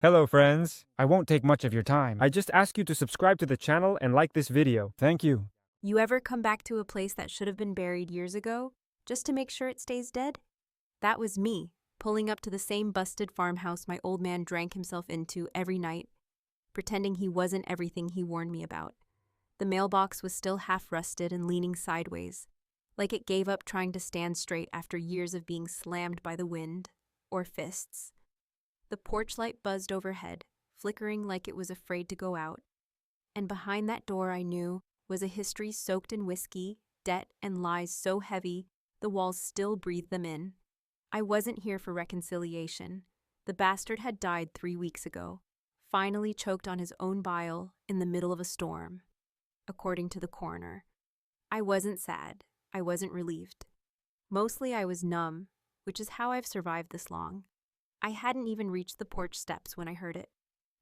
Hello friends, I won't take much of your time. I just ask you to subscribe to the channel and like this video. Thank you. You ever come back to a place that should have been buried years ago, just to make sure it stays dead? That was me, pulling up to the same busted farmhouse my old man drank himself into every night, pretending he wasn't everything he warned me about. The mailbox was still half rusted and leaning sideways, like it gave up trying to stand straight after years of being slammed by the wind, or fists. The porch light buzzed overhead, flickering like it was afraid to go out, and behind that door I knew was a history soaked in whiskey, debt, and lies so heavy the walls still breathed them in. I wasn't here for reconciliation. The bastard had died 3 weeks ago, finally choked on his own bile in the middle of a storm, according to the coroner. I wasn't sad. I wasn't relieved. Mostly I was numb, which is how I've survived this long. I hadn't even reached the porch steps when I heard it.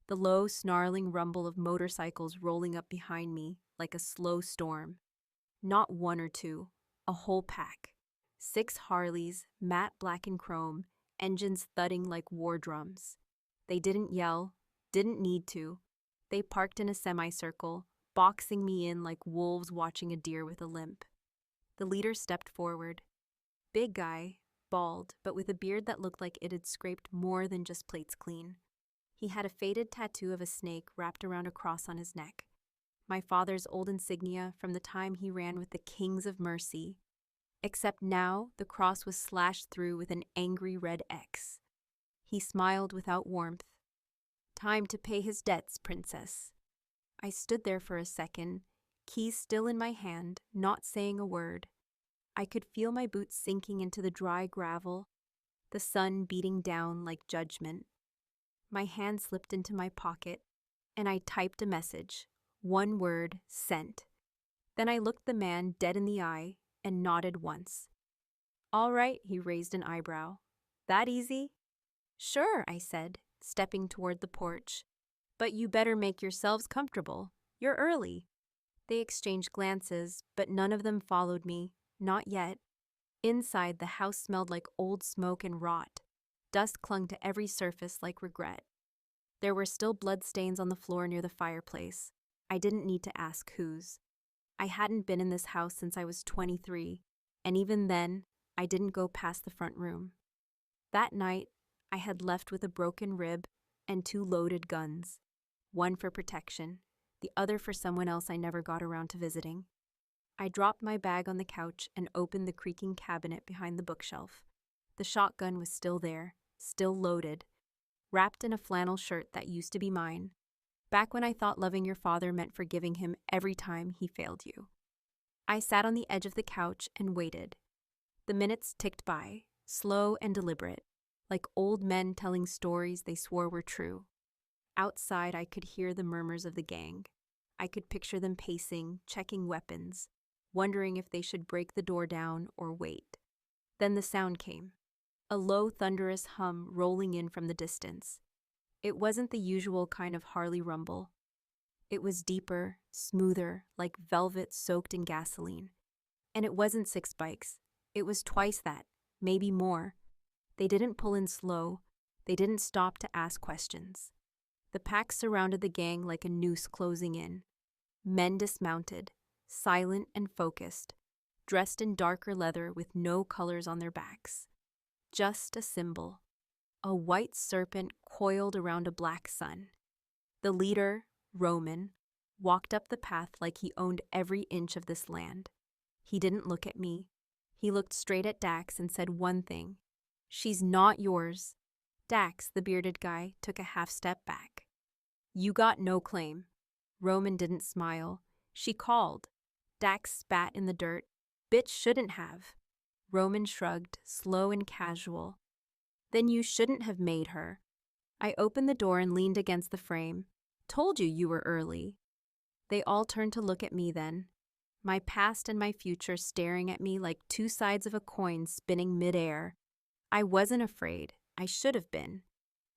The low, snarling rumble of motorcycles rolling up behind me like a slow storm. Not one or two, a whole pack. 6 Harleys, matte black and chrome, engines thudding like war drums. They didn't yell, didn't need to. They parked in a semicircle, boxing me in like wolves watching a deer with a limp. The leader stepped forward. Big guy, bald, but with a beard that looked like it had scraped more than just plates clean. He had a faded tattoo of a snake wrapped around a cross on his neck. My father's old insignia from the time he ran with the Kings of Mercy. Except now, the cross was slashed through with an angry red X. He smiled without warmth. Time to pay his debts, princess. I stood there for a second, keys still in my hand, not saying a word. I could feel my boots sinking into the dry gravel, the sun beating down like judgment. My hand slipped into my pocket, and I typed a message. One word, sent. Then I looked the man dead in the eye and nodded once. All right, he raised an eyebrow. That easy? Sure, I said, stepping toward the porch. But you better make yourselves comfortable. You're early. They exchanged glances, but none of them followed me. Not yet. Inside, the house smelled like old smoke and rot. Dust clung to every surface like regret. There were still bloodstains on the floor near the fireplace. I didn't need to ask whose. I hadn't been in this house since I was 23, and even then, I didn't go past the front room. That night, I had left with a broken rib and 2 loaded guns. One for protection, the other for someone else I never got around to visiting. I dropped my bag on the couch and opened the creaking cabinet behind the bookshelf. The shotgun was still there, still loaded, wrapped in a flannel shirt that used to be mine, back when I thought loving your father meant forgiving him every time he failed you. I sat on the edge of the couch and waited. The minutes ticked by, slow and deliberate, like old men telling stories they swore were true. Outside, I could hear the murmurs of the gang. I could picture them pacing, checking weapons, wondering if they should break the door down or wait. Then the sound came, a low, thunderous hum rolling in from the distance. It wasn't the usual kind of Harley rumble. It was deeper, smoother, like velvet soaked in gasoline. And it wasn't 6 bikes. It was twice that, maybe more. They didn't pull in slow. They didn't stop to ask questions. The pack surrounded the gang like a noose closing in. Men dismounted, silent and focused, dressed in darker leather with no colors on their backs. Just a symbol. A white serpent coiled around a black sun. The leader, Roman, walked up the path like he owned every inch of this land. He didn't look at me. He looked straight at Dax and said one thing. She's not yours. Dax, the bearded guy, took a half step back. You got no claim. Roman didn't smile. She called. Dax spat in the dirt. Bitch shouldn't have. Roman shrugged, slow and casual. Then you shouldn't have made her. I opened the door and leaned against the frame. Told you were early. They all turned to look at me then. My past and my future staring at me like 2 sides of a coin spinning midair. I wasn't afraid. I should have been.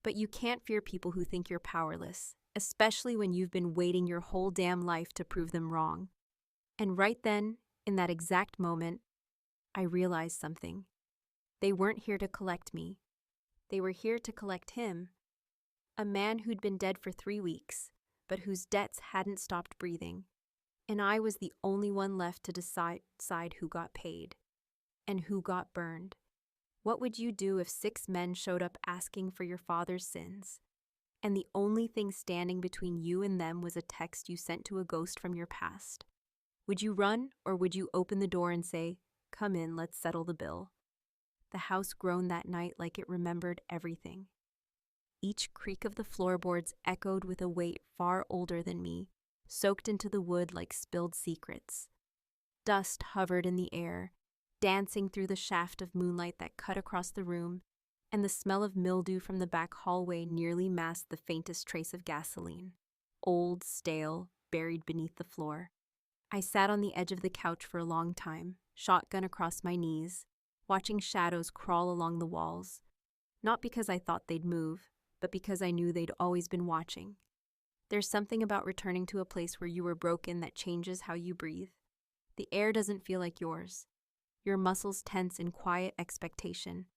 But you can't fear people who think you're powerless, especially when you've been waiting your whole damn life to prove them wrong. And right then, in that exact moment, I realized something. They weren't here to collect me. They were here to collect him. A man who'd been dead for 3 weeks, but whose debts hadn't stopped breathing. And I was the only one left to decide who got paid and who got burned. What would you do if 6 men showed up asking for your father's sins, and the only thing standing between you and them was a text you sent to a ghost from your past? Would you run, or would you open the door and say, "Come in, let's settle the bill"? The house groaned that night like it remembered everything. Each creak of the floorboards echoed with a weight far older than me, soaked into the wood like spilled secrets. Dust hovered in the air, dancing through the shaft of moonlight that cut across the room, and the smell of mildew from the back hallway nearly masked the faintest trace of gasoline. Old, stale, buried beneath the floor. I sat on the edge of the couch for a long time, shotgun across my knees, watching shadows crawl along the walls. Not because I thought they'd move, but because I knew they'd always been watching. There's something about returning to a place where you were broken that changes how you breathe. The air doesn't feel like yours. Your muscles tense in quiet expectation,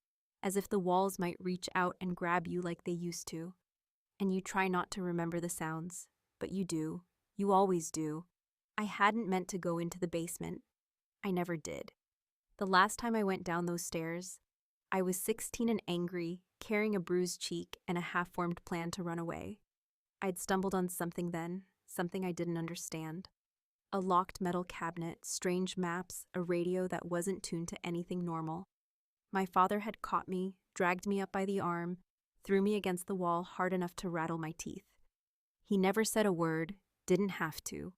as if the walls might reach out and grab you like they used to. And you try not to remember the sounds, but you do. You always do. I hadn't meant to go into the basement. I never did. The last time I went down those stairs, I was 16 and angry, carrying a bruised cheek and a half-formed plan to run away. I'd stumbled on something then, something I didn't understand. A locked metal cabinet, strange maps, a radio that wasn't tuned to anything normal. My father had caught me, dragged me up by the arm, threw me against the wall hard enough to rattle my teeth. He never said a word, didn't have to.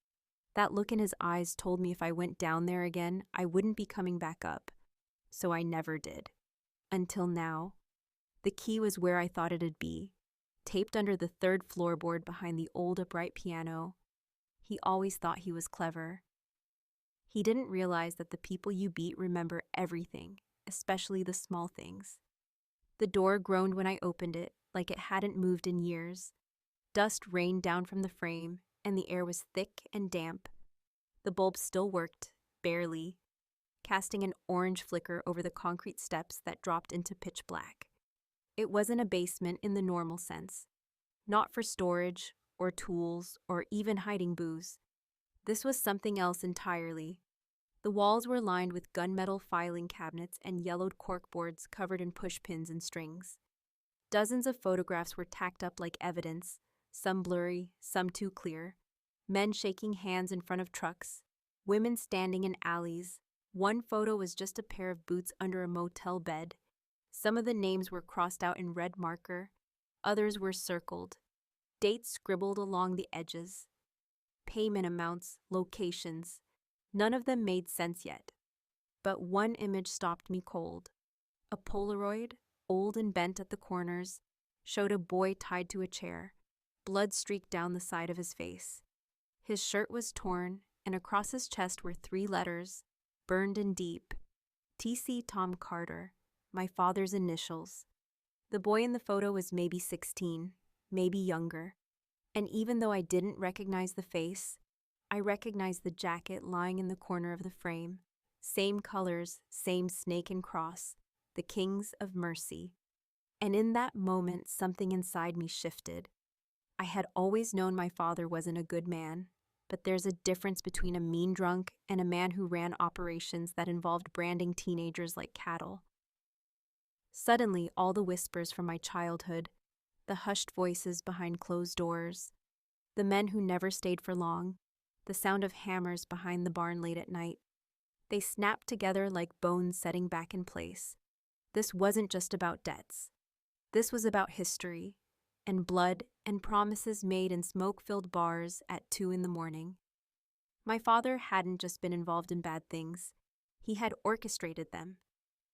That look in his eyes told me if I went down there again, I wouldn't be coming back up. So I never did. Until now. The key was where I thought it'd be, taped under the third floorboard behind the old upright piano. He always thought he was clever. He didn't realize that the people you beat remember everything, especially the small things. The door groaned when I opened it, like it hadn't moved in years. Dust rained down from the frame, and the air was thick and damp. The bulb still worked, barely, casting an orange flicker over the concrete steps that dropped into pitch black. It wasn't a basement in the normal sense. Not for storage, or tools, or even hiding booze. This was something else entirely. The walls were lined with gunmetal filing cabinets and yellowed corkboards covered in pushpins and strings. Dozens of photographs were tacked up like evidence, some blurry, some too clear. Men shaking hands in front of trucks, women standing in alleys. One photo was just a pair of boots under a motel bed. Some of the names were crossed out in red marker, others were circled. Dates scribbled along the edges. Payment amounts, locations. None of them made sense yet. But one image stopped me cold. A Polaroid, old and bent at the corners, showed a boy tied to a chair. Blood streaked down the side of his face. His shirt was torn, and across his chest were 3 letters, burned in deep. T.C. Tom Carter, my father's initials. The boy in the photo was maybe 16, maybe younger. And even though I didn't recognize the face, I recognized the jacket lying in the corner of the frame. Same colors, same snake and cross, the Kings of Mercy. And in that moment, something inside me shifted. I had always known my father wasn't a good man, but there's a difference between a mean drunk and a man who ran operations that involved branding teenagers like cattle. Suddenly, all the whispers from my childhood, the hushed voices behind closed doors, the men who never stayed for long, the sound of hammers behind the barn late at night, they snapped together like bones setting back in place. This wasn't just about debts. This was about history, and blood, and promises made in smoke-filled bars at 2 a.m. My father hadn't just been involved in bad things. He had orchestrated them,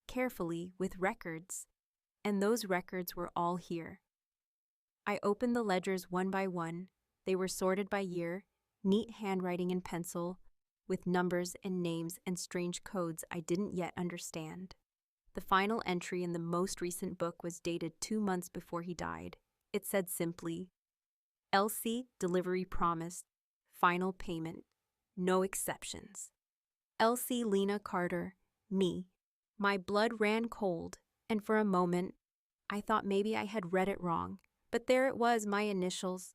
carefully, with records, and those records were all here. I opened the ledgers one by one. They were sorted by year, neat handwriting in pencil, with numbers and names and strange codes I didn't yet understand. The final entry in the most recent book was dated 2 months before he died. It said simply, "Elsie, delivery promised, final payment, no exceptions." Elsie Lena Carter, me. My blood ran cold, and for a moment, I thought maybe I had read it wrong. But there it was, my initials,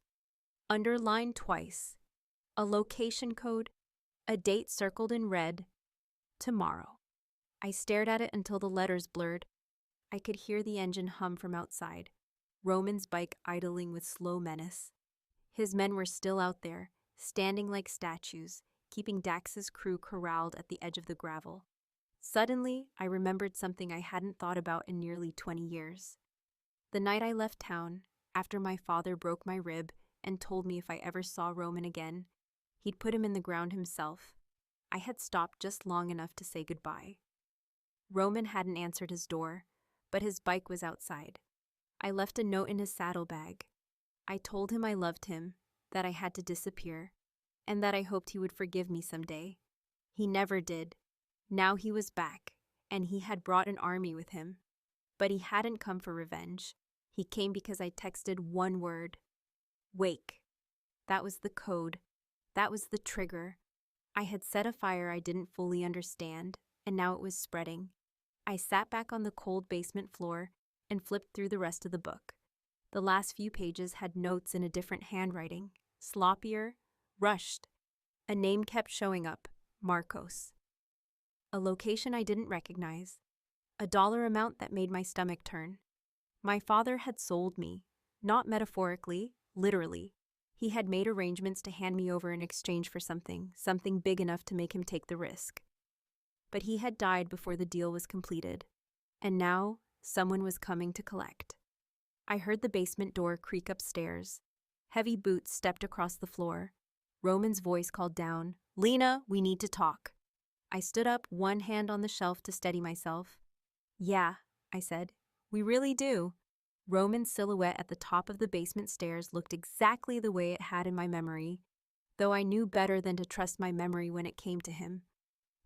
underlined twice, a location code, a date circled in red, tomorrow. I stared at it until the letters blurred. I could hear the engine hum from outside, Roman's bike idling with slow menace. His men were still out there, standing like statues, keeping Dax's crew corralled at the edge of the gravel. Suddenly, I remembered something I hadn't thought about in nearly 20 years. The night I left town, after my father broke my rib and told me if I ever saw Roman again, he'd put him in the ground himself. I had stopped just long enough to say goodbye. Roman hadn't answered his door, but his bike was outside. I left a note in his saddlebag. I told him I loved him, that I had to disappear, and that I hoped he would forgive me someday. He never did. Now he was back, and he had brought an army with him. But he hadn't come for revenge. He came because I texted one word. Wake. That was the code. That was the trigger. I had set a fire I didn't fully understand, and now it was spreading. I sat back on the cold basement floor and flipped through the rest of the book. The last few pages had notes in a different handwriting, sloppier, rushed. A name kept showing up, Marcos. A location I didn't recognize. A dollar amount that made my stomach turn. My father had sold me, not metaphorically, literally. He had made arrangements to hand me over in exchange for something big enough to make him take the risk. But he had died before the deal was completed, and now someone was coming to collect. I heard the basement door creak upstairs. Heavy boots stepped across the floor. Roman's voice called down, "Lena, we need to talk." I stood up, one hand on the shelf to steady myself. "Yeah," I said, "we really do." Roman's silhouette at the top of the basement stairs looked exactly the way it had in my memory, though I knew better than to trust my memory when it came to him.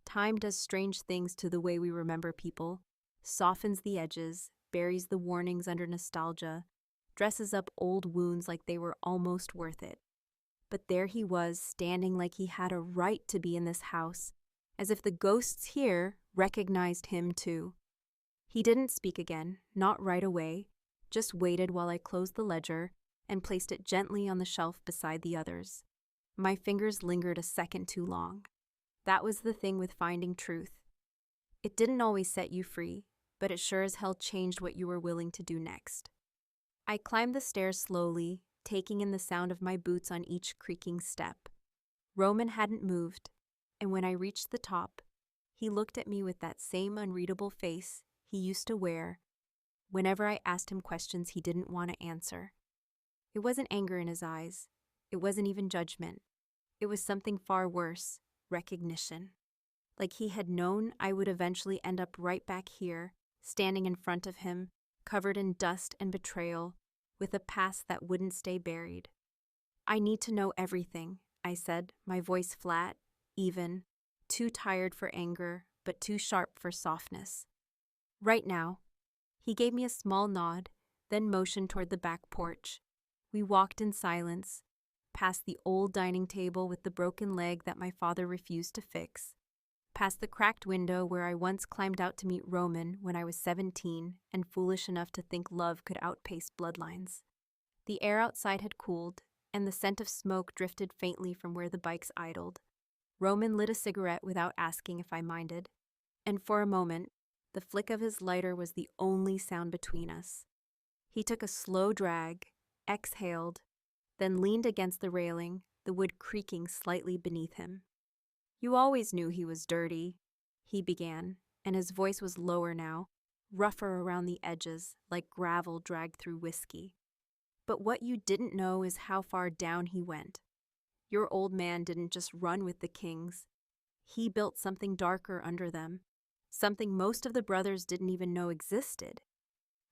Time does strange things to the way we remember people, softens the edges, buries the warnings under nostalgia, dresses up old wounds like they were almost worth it. But there he was, standing like he had a right to be in this house, as if the ghosts here recognized him too. He didn't speak again, not right away, just waited while I closed the ledger and placed it gently on the shelf beside the others. My fingers lingered a second too long. That was the thing with finding truth. It didn't always set you free, but it sure as hell changed what you were willing to do next. I climbed the stairs slowly, taking in the sound of my boots on each creaking step. Roman hadn't moved, and when I reached the top, he looked at me with that same unreadable face he used to wear whenever I asked him questions he didn't want to answer. It wasn't anger in his eyes. It wasn't even judgment. It was something far worse, recognition. Like he had known I would eventually end up right back here, standing in front of him, covered in dust and betrayal, with a past that wouldn't stay buried. "I need to know everything," I said, my voice flat, even, too tired for anger, but too sharp for softness. "Right now." He gave me a small nod, then motioned toward the back porch. We walked in silence, past the old dining table with the broken leg that my father refused to fix, past the cracked window where I once climbed out to meet Roman when I was 17 and foolish enough to think love could outpace bloodlines. The air outside had cooled, and the scent of smoke drifted faintly from where the bikes idled. Roman lit a cigarette without asking if I minded, and for a moment, the flick of his lighter was the only sound between us. He took a slow drag, exhaled, then leaned against the railing, the wood creaking slightly beneath him. "You always knew he was dirty," he began, and his voice was lower now, rougher around the edges, like gravel dragged through whiskey. "But what you didn't know is how far down he went. Your old man didn't just run with the kings. He built something darker under them, something most of the brothers didn't even know existed."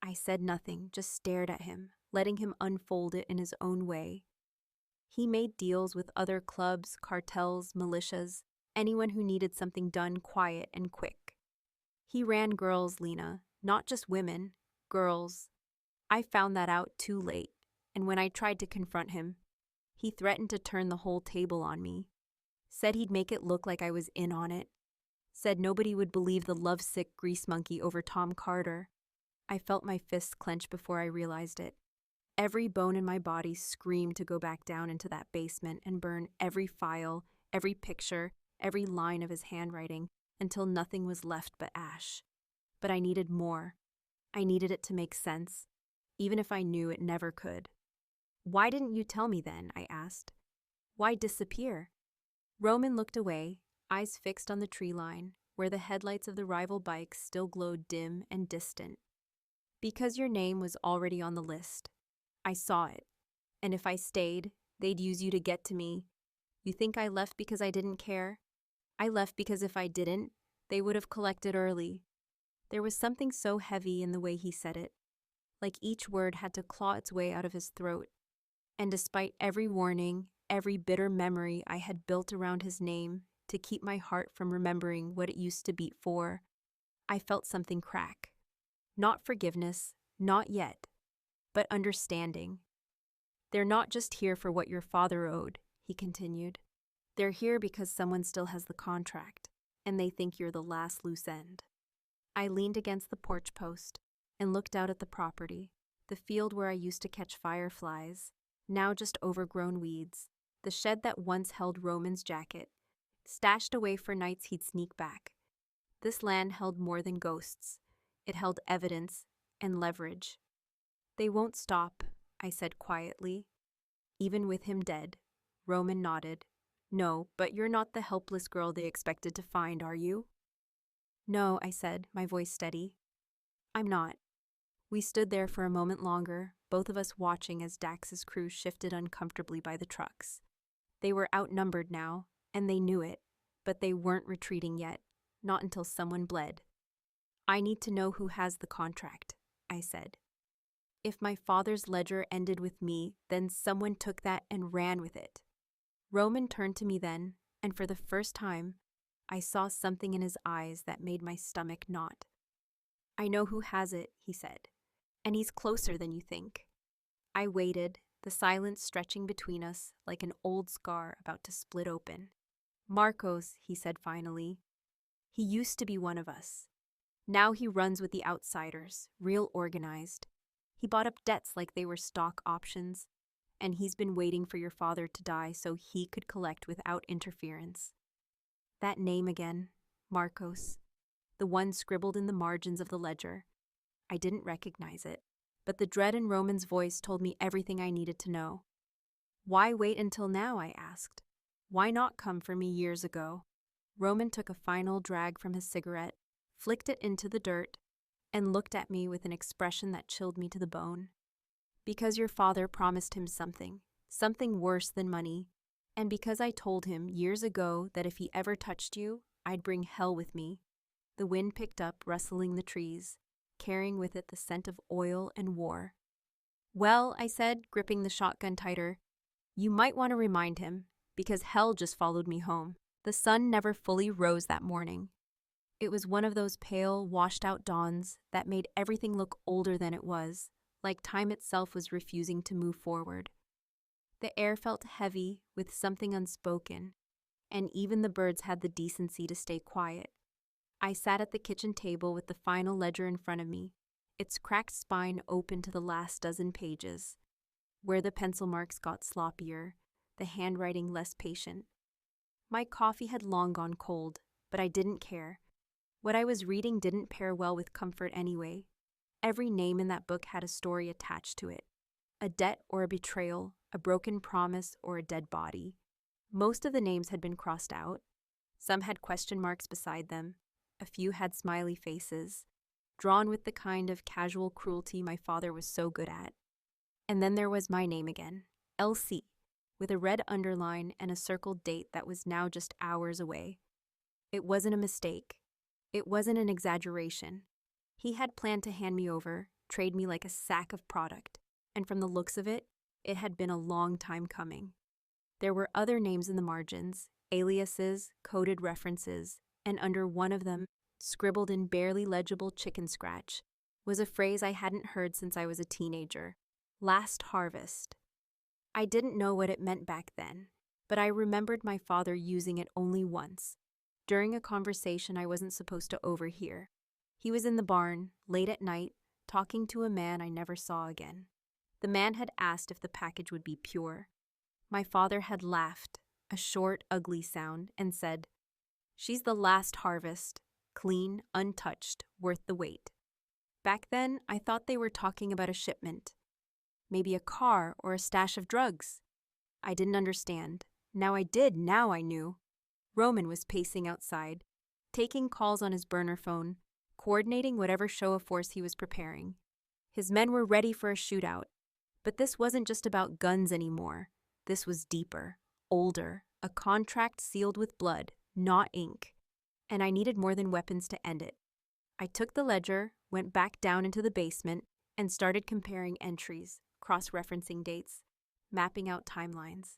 I said nothing, just stared at him, letting him unfold it in his own way. He made deals with other clubs, cartels, militias, anyone who needed something done quiet and quick. He ran girls, Lena, not just women, girls. I found that out too late, and when I tried to confront him, he threatened to turn the whole table on me. Said he'd make it look like I was in on it. Said nobody would believe the lovesick grease monkey over Tom Carter. I felt my fists clench before I realized it. Every bone in my body screamed to go back down into that basement and burn every file, every picture, every line of his handwriting, until nothing was left but ash. But I needed more. I needed it to make sense, even if I knew it never could. "Why didn't you tell me then?" I asked. "Why disappear?" Roman looked away, eyes fixed on the tree line, where the headlights of the rival bikes still glowed dim and distant. "Because your name was already on the list. I saw it. And if I stayed, they'd use you to get to me. You think I left because I didn't care? I left because if I didn't, they would have collected early." There was something so heavy in the way he said it, like each word had to claw its way out of his throat. And despite every warning, every bitter memory I had built around his name to keep my heart from remembering what it used to beat for, I felt something crack. Not forgiveness, not yet, but understanding. "They're not just here for what your father owed," he continued. "They're here because someone still has the contract, and they think you're the last loose end." I leaned against the porch post and looked out at the property, the field where I used to catch fireflies, now just overgrown weeds, the shed that once held Roman's jacket, stashed away for nights he'd sneak back. This land held more than ghosts. It held evidence and leverage. "They won't stop," I said quietly. "Even with him dead." Roman nodded. "No, but you're not the helpless girl they expected to find, are you?" "No," I said, my voice steady. "I'm not." We stood there for a moment longer, both of us watching as Dax's crew shifted uncomfortably by the trucks. They were outnumbered now, and they knew it, but they weren't retreating yet, not until someone bled. "I need to know who has the contract," I said. "If my father's ledger ended with me, then someone took that and ran with it." Roman turned to me then, and for the first time, I saw something in his eyes that made my stomach knot. "I know who has it," he said, "and he's closer than you think." I waited, the silence stretching between us like an old scar about to split open. "Marcos," he said finally. "He used to be one of us. Now he runs with the outsiders, real organized. He bought up debts like they were stock options, and he's been waiting for your father to die so he could collect without interference." That name again, Marcos, the one scribbled in the margins of the ledger. I didn't recognize it, but the dread in Roman's voice told me everything I needed to know. "Why wait until now?" I asked. "Why not come for me years ago?" Roman took a final drag from his cigarette, flicked it into the dirt, and looked at me with an expression that chilled me to the bone. "Because your father promised him something worse than money, and because I told him years ago that if he ever touched you, I'd bring hell with me." The wind picked up, rustling the trees, carrying with it the scent of oil and war. "Well," I said, gripping the shotgun tighter, "you might want to remind him, because hell just followed me home." The sun never fully rose that morning. It was one of those pale, washed-out dawns that made everything look older than it was, like time itself was refusing to move forward. The air felt heavy with something unspoken, and even the birds had the decency to stay quiet. I sat at the kitchen table with the final ledger in front of me, its cracked spine open to the last dozen pages, where the pencil marks got sloppier, the handwriting less patient. My coffee had long gone cold, but I didn't care. What I was reading didn't pair well with comfort anyway. Every name in that book had a story attached to it. A debt or a betrayal, a broken promise, or a dead body. Most of the names had been crossed out. Some had question marks beside them. A few had smiley faces, drawn with the kind of casual cruelty my father was so good at. And then there was my name again, LC, with a red underline and a circled date that was now just hours away. It wasn't a mistake. It wasn't an exaggeration. He had planned to hand me over, trade me like a sack of product, and from the looks of it, it had been a long time coming. There were other names in the margins, aliases, coded references, and under one of them, scribbled in barely legible chicken scratch, was a phrase I hadn't heard since I was a teenager. Last harvest. I didn't know what it meant back then, but I remembered my father using it only once, during a conversation I wasn't supposed to overhear. He was in the barn, late at night, talking to a man I never saw again. The man had asked if the package would be pure. My father had laughed, a short, ugly sound, and said, "She's the last harvest, clean, untouched, worth the wait." Back then, I thought they were talking about a shipment. Maybe a car or a stash of drugs. I didn't understand. Now I did, now I knew. Roman was pacing outside, taking calls on his burner phone, coordinating whatever show of force he was preparing. His men were ready for a shootout. But this wasn't just about guns anymore. This was deeper, older, a contract sealed with blood, not ink. And I needed more than weapons to end it. I took the ledger, went back down into the basement, and started comparing entries, cross-referencing dates, mapping out timelines.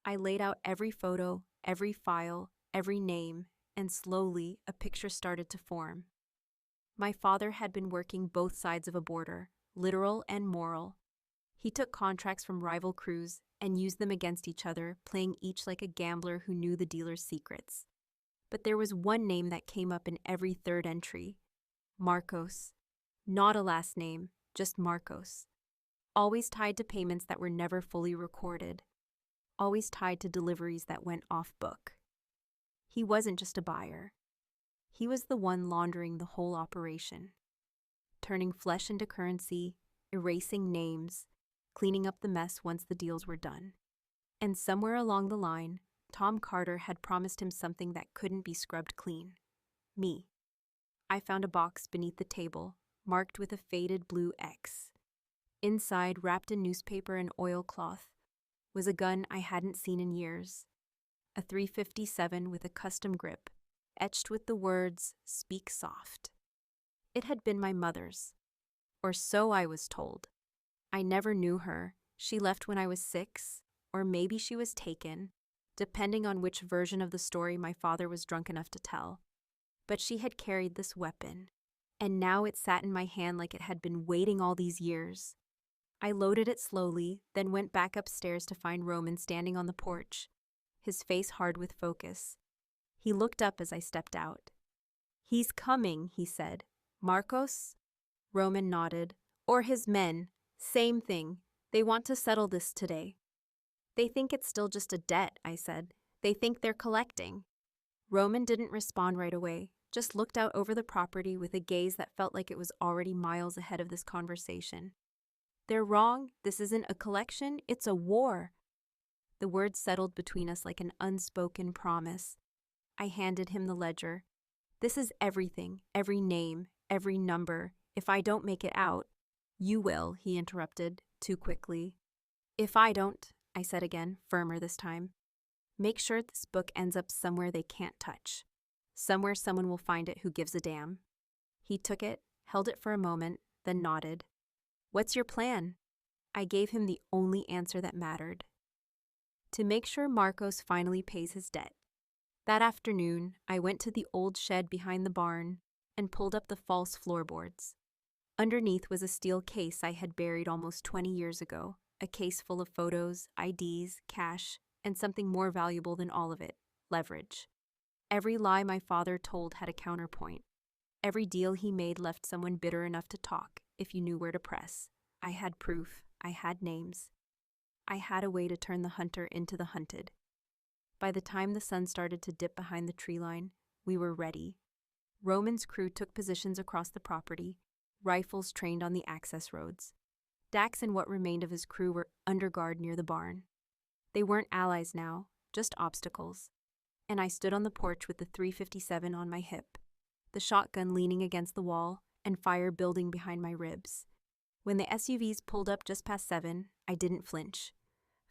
I laid out every photo, every file, every name, and slowly a picture started to form. My father had been working both sides of a border, literal and moral. He took contracts from rival crews and used them against each other, playing each like a gambler who knew the dealer's secrets. But there was one name that came up in every third entry: Marcos. Not a last name, just Marcos. Always tied to payments that were never fully recorded. Always tied to deliveries that went off book. He wasn't just a buyer. He was the one laundering the whole operation. Turning flesh into currency, erasing names, cleaning up the mess once the deals were done. And somewhere along the line, Tom Carter had promised him something that couldn't be scrubbed clean. Me. I found a box beneath the table, marked with a faded blue X. Inside, wrapped in newspaper and oilcloth, was a gun I hadn't seen in years. A .357 with a custom grip, etched with the words, "Speak soft." It had been my mother's. Or so I was told. I never knew her. She left when I was 6, or maybe she was taken, depending on which version of the story my father was drunk enough to tell. But she had carried this weapon, and now it sat in my hand like it had been waiting all these years. I loaded it slowly, then went back upstairs to find Roman standing on the porch, his face hard with focus. He looked up as I stepped out. "He's coming," he said. "Marcos?" Roman nodded. "Or his men. Same thing. They want to settle this today." "They think it's still just a debt," I said. "They think they're collecting." Roman didn't respond right away, just looked out over the property with a gaze that felt like it was already miles ahead of this conversation. "They're wrong. This isn't a collection. It's a war." The words settled between us like an unspoken promise. I handed him the ledger. "This is everything, every name, every number. If I don't make it out—" "You will," he interrupted, too quickly. "If I don't," I said again, firmer this time, "make sure this book ends up somewhere they can't touch. Somewhere someone will find it who gives a damn." He took it, held it for a moment, then nodded. "What's your plan?" I gave him the only answer that mattered. To make sure Marcos finally pays his debt. That afternoon, I went to the old shed behind the barn and pulled up the false floorboards. Underneath was a steel case I had buried almost 20 years ago, a case full of photos, IDs, cash, and something more valuable than all of it: leverage. Every lie my father told had a counterpoint. Every deal he made left someone bitter enough to talk, if you knew where to press. I had proof. I had names. I had a way to turn the hunter into the hunted. By the time the sun started to dip behind the tree line, we were ready. Roman's crew took positions across the property, rifles trained on the access roads. Dax and what remained of his crew were under guard near the barn. They weren't allies now, just obstacles. And I stood on the porch with the .357 on my hip, the shotgun leaning against the wall, and fire building behind my ribs. When the SUVs pulled up just past 7, I didn't flinch.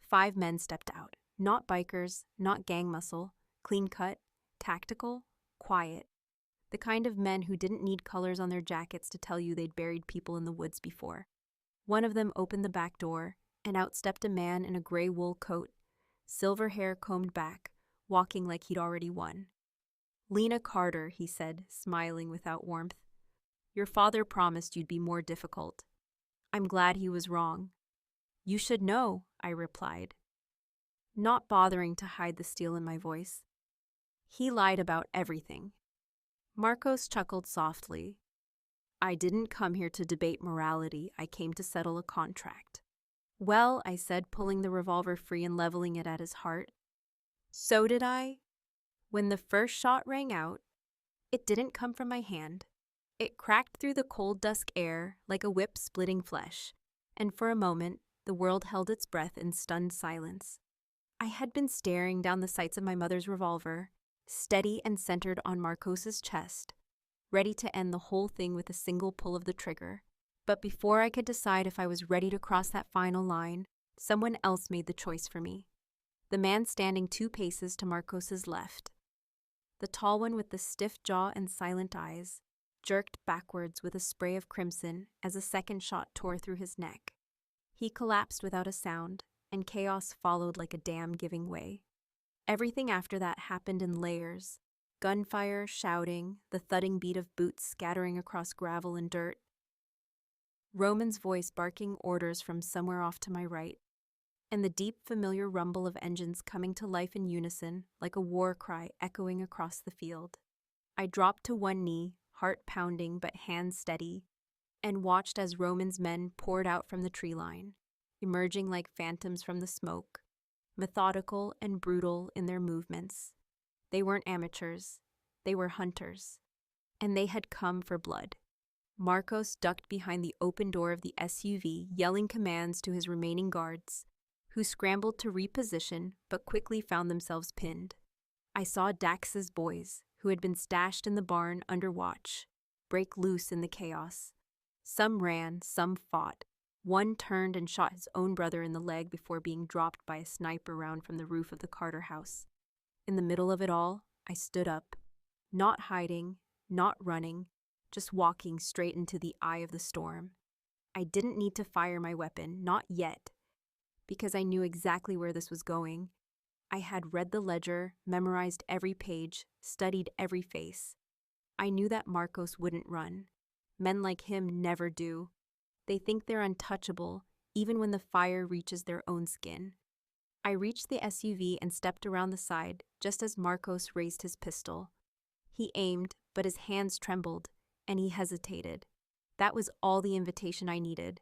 5 men stepped out. Not bikers, not gang muscle, clean-cut, tactical, quiet. The kind of men who didn't need colors on their jackets to tell you they'd buried people in the woods before. One of them opened the back door, and out stepped a man in a gray wool coat, silver hair combed back, walking like he'd already won. "Lena Carter," he said, smiling without warmth. "Your father promised you'd be more difficult. I'm glad he was wrong." "You should know," I replied, not bothering to hide the steel in my voice. "He lied about everything." Marcos chuckled softly. "I didn't come here to debate morality. I came to settle a contract." Well, I said, pulling the revolver free and leveling it at his heart. So did I. When the first shot rang out, it didn't come from my hand. It cracked through the cold dusk air like a whip splitting flesh, and for a moment, the world held its breath in stunned silence. I had been staring down the sights of my mother's revolver, steady and centered on Marcos's chest, ready to end the whole thing with a single pull of the trigger. But before I could decide if I was ready to cross that final line, someone else made the choice for me. The man standing 2 paces to Marcos's left. The tall one with the stiff jaw and silent eyes, jerked backwards with a spray of crimson as a second shot tore through his neck. He collapsed without a sound, and chaos followed like a dam giving way. Everything after that happened in layers. Gunfire, shouting, the thudding beat of boots scattering across gravel and dirt. Roman's voice barking orders from somewhere off to my right, and the deep, familiar rumble of engines coming to life in unison like a war cry echoing across the field. I dropped to one knee, heart pounding but hands steady, and watched as Roman's men poured out from the tree line, emerging like phantoms from the smoke, methodical and brutal in their movements. They weren't amateurs, they were hunters, and they had come for blood. Marcos ducked behind the open door of the SUV, yelling commands to his remaining guards, who scrambled to reposition but quickly found themselves pinned. I saw Dax's boys, who had been stashed in the barn under watch, break loose in the chaos. Some ran, some fought. One turned and shot his own brother in the leg before being dropped by a sniper round from the roof of the Carter house. In the middle of it all, I stood up, not hiding, not running, just walking straight into the eye of the storm. I didn't need to fire my weapon, not yet, because I knew exactly where this was going. I had read the ledger, memorized every page, studied every face. I knew that Marcos wouldn't run. Men like him never do. They think they're untouchable, even when the fire reaches their own skin. I reached the SUV and stepped around the side just as Marcos raised his pistol. He aimed, but his hands trembled, and he hesitated. That was all the invitation I needed.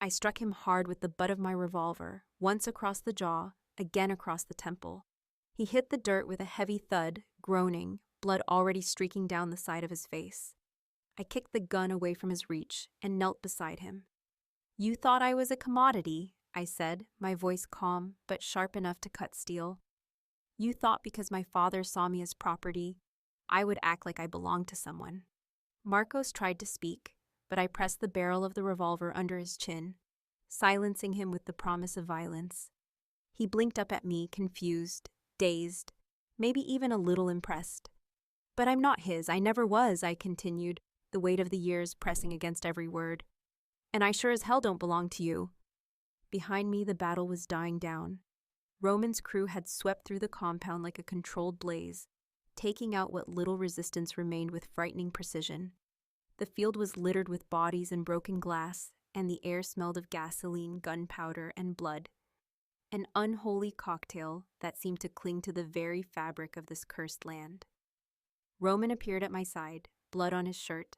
I struck him hard with the butt of my revolver, once across the jaw, again across the temple. He hit the dirt with a heavy thud, groaning, blood already streaking down the side of his face. I kicked the gun away from his reach and knelt beside him. "You thought I was a commodity," I said, my voice calm but sharp enough to cut steel. "You thought because my father saw me as property, I would act like I belonged to someone." Marcos tried to speak, but I pressed the barrel of the revolver under his chin, silencing him with the promise of violence. He blinked up at me, confused, dazed, maybe even a little impressed. "But I'm not his, I never was," I continued, the weight of the years pressing against every word. "And I sure as hell don't belong to you." Behind me, the battle was dying down. Roman's crew had swept through the compound like a controlled blaze, taking out what little resistance remained with frightening precision. The field was littered with bodies and broken glass, and the air smelled of gasoline, gunpowder, and blood. An unholy cocktail that seemed to cling to the very fabric of this cursed land. Roman appeared at my side, blood on his shirt,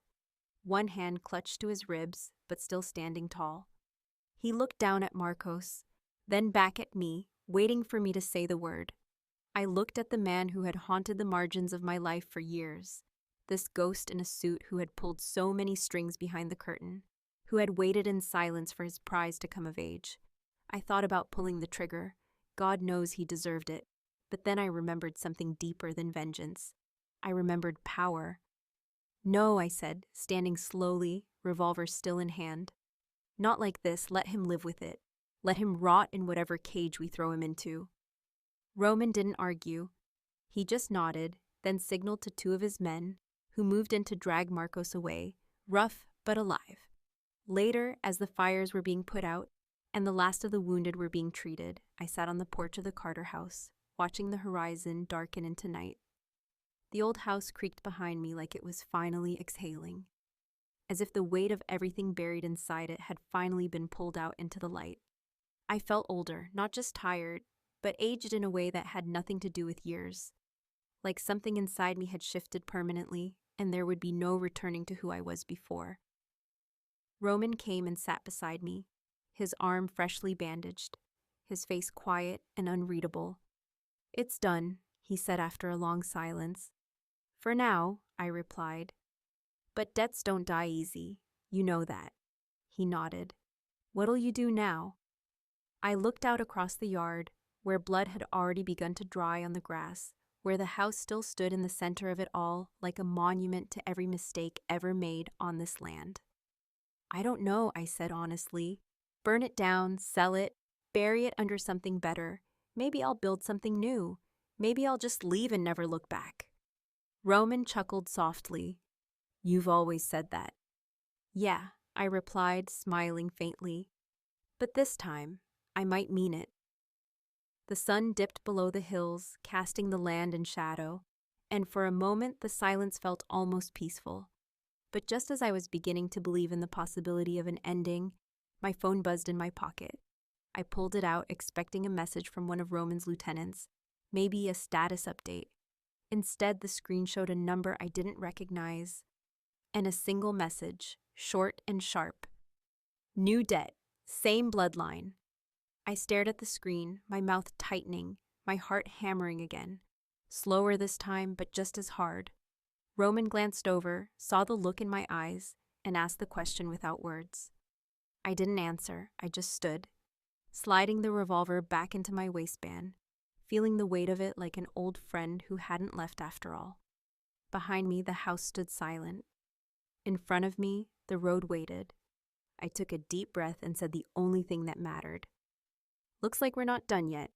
one hand clutched to his ribs, but still standing tall. He looked down at Marcos, then back at me, waiting for me to say the word. I looked at the man who had haunted the margins of my life for years, this ghost in a suit who had pulled so many strings behind the curtain, who had waited in silence for his prize to come of age. I thought about pulling the trigger. God knows he deserved it. But then I remembered something deeper than vengeance. I remembered power. "No," I said, standing slowly, revolver still in hand. "Not like this, let him live with it. Let him rot in whatever cage we throw him into." Roman didn't argue. He just nodded, then signaled to 2 of his men, who moved in to drag Marcos away, rough but alive. Later, as the fires were being put out, and the last of the wounded were being treated, I sat on the porch of the Carter house, watching the horizon darken into night. The old house creaked behind me like it was finally exhaling, as if the weight of everything buried inside it had finally been pulled out into the light. I felt older, not just tired, but aged in a way that had nothing to do with years. Like something inside me had shifted permanently, and there would be no returning to who I was before. Roman came and sat beside me, his arm freshly bandaged, his face quiet and unreadable. "It's done," he said after a long silence. "For now," I replied. "But debts don't die easy. You know that." He nodded. "What'll you do now?" I looked out across the yard, where blood had already begun to dry on the grass, where the house still stood in the center of it all like a monument to every mistake ever made on this land. "I don't know," I said honestly. "Burn it down, sell it, bury it under something better. Maybe I'll build something new. Maybe I'll just leave and never look back." Roman chuckled softly. "You've always said that." "Yeah," I replied, smiling faintly. "But this time, I might mean it." The sun dipped below the hills, casting the land in shadow, and for a moment the silence felt almost peaceful. But just as I was beginning to believe in the possibility of an ending, my phone buzzed in my pocket. I pulled it out, expecting a message from one of Roman's lieutenants, maybe a status update. Instead, the screen showed a number I didn't recognize, and a single message, short and sharp. "New debt, same bloodline." I stared at the screen, my mouth tightening, my heart hammering again. Slower this time, but just as hard. Roman glanced over, saw the look in my eyes, and asked the question without words. I didn't answer, I just stood, sliding the revolver back into my waistband, feeling the weight of it like an old friend who hadn't left after all. Behind me, the house stood silent. In front of me, the road waited. I took a deep breath and said the only thing that mattered. "Looks like we're not done yet."